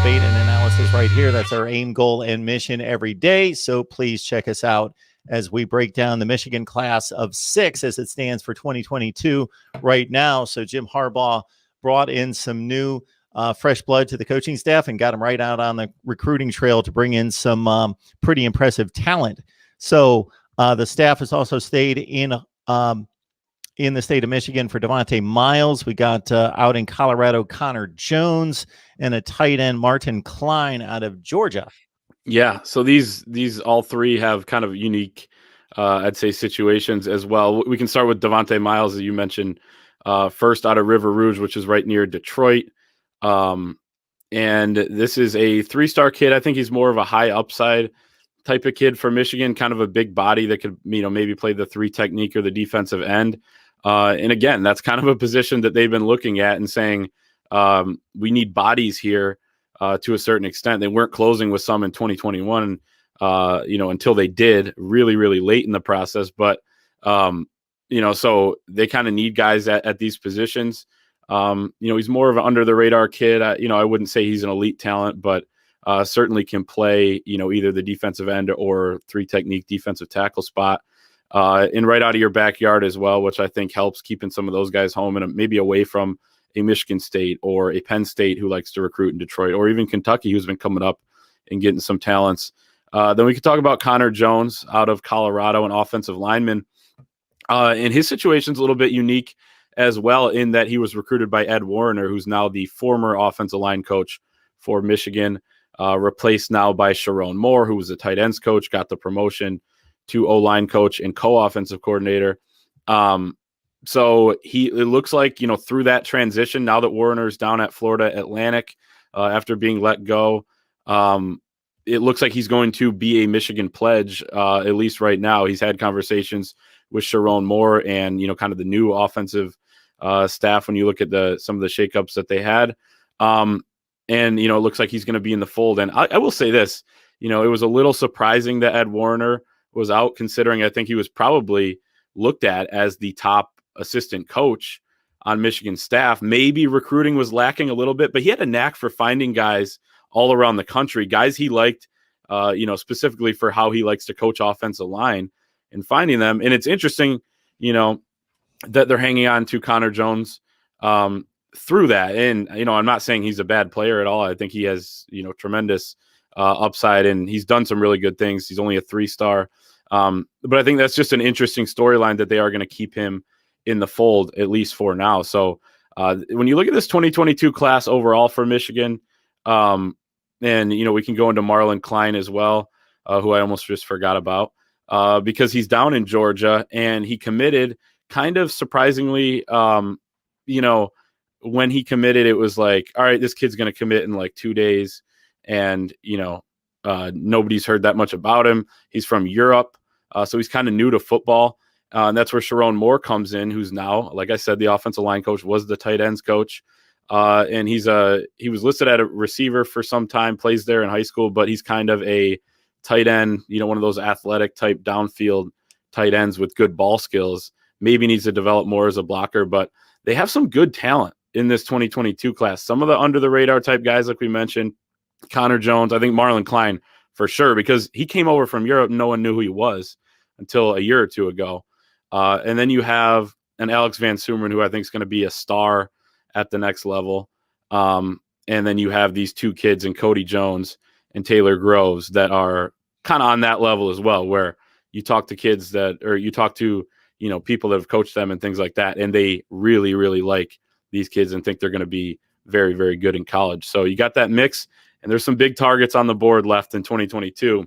debate and analysis right here. That's our aim, goal, and mission every day. So please check us out as we break down the Michigan class of 6 as it stands for 2022 right now. So Jim Harbaugh brought in some new fresh blood to the coaching staff and got him right out on the recruiting trail to bring in some pretty impressive talent. So the staff has also stayed in the state of Michigan for Davonte Miles. We got out in Colorado, Connor Jones, and a tight end, Martin Klein, out of Georgia. Yeah, so these all three have kind of unique, I'd say, situations as well. We can start with Davonte Miles, as you mentioned, first out of River Rouge, which is right near Detroit. And this is a 3-star kid. I think he's more of a high upside type of kid for Michigan, kind of a big body that could, maybe play the 3 technique or the defensive end. And again, that's kind of a position that they've been looking at and saying, we need bodies here to a certain extent. They weren't closing with some in 2021, until they did really, really late in the process. But, so they kind of need guys at these positions. He's more of an under the radar kid. I wouldn't say he's an elite talent, but certainly can play, either the defensive end or 3 technique defensive tackle spot. And right out of your backyard as well, which I think helps keeping some of those guys home and maybe away from a Michigan State or a Penn State who likes to recruit in Detroit, or even Kentucky, who's been coming up and getting some talents. Then we could talk about Connor Jones out of Colorado, an offensive lineman. And his situation's a little bit unique as well, in that he was recruited by Ed Warner, who's now the former offensive line coach for Michigan, replaced now by Sharon Moore, who was a tight ends coach, got the promotion to O-line coach and co-offensive coordinator. So it looks like, through that transition, now that Warner's down at Florida Atlantic after being let go, it looks like he's going to be a Michigan pledge, at least right now. He's had conversations with Sharon Moore and, kind of the new offensive staff when you look at some of the shakeups that they had. And, it looks like he's going to be in the fold. And I will say this, it was a little surprising that Ed Warner was out, considering I think he was probably looked at as the top assistant coach on Michigan staff. Maybe recruiting was lacking a little bit, but he had a knack for finding guys all around the country, guys he liked, specifically for how he likes to coach offensive line and finding them. And it's interesting, that they're hanging on to Connor Jones through that. And, I'm not saying he's a bad player at all. I think he has, tremendous upside, and he's done some really good things. He's only a 3-star. But I think that's just an interesting storyline that they are going to keep him in the fold, at least for now. So when you look at this 2022 class overall for Michigan, and, we can go into Marlin Klein as well, who I almost just forgot about, because he's down in Georgia and he committed kind of surprisingly. When he committed, it was like, all right, this kid's going to commit in like 2 days. And, nobody's heard that much about him. He's from Europe. So he's kind of new to football. And that's where Sharon Moore comes in, who's now, like I said, the offensive line coach, was the tight ends coach. And he was listed at a receiver for some time, plays there in high school, but he's kind of a tight end, one of those athletic type downfield tight ends with good ball skills. Maybe needs to develop more as a blocker, but they have some good talent in this 2022 class. Some of the under the radar type guys, like we mentioned, Connor Jones, I think Marlin Klein for sure, because he came over from Europe. No one knew who he was until a year or two ago. And then you have an Alex Van Sumeren, who I think is going to be a star at the next level. And then you have these 2 kids in Cody Jones and Taylor Groves that are kind of on that level as well, where you talk to kids you talk to, people that have coached them and things like that, and they really, really like these kids and think they're going to be very, very good in college. So you got that mix, and there's some big targets on the board left in 2022.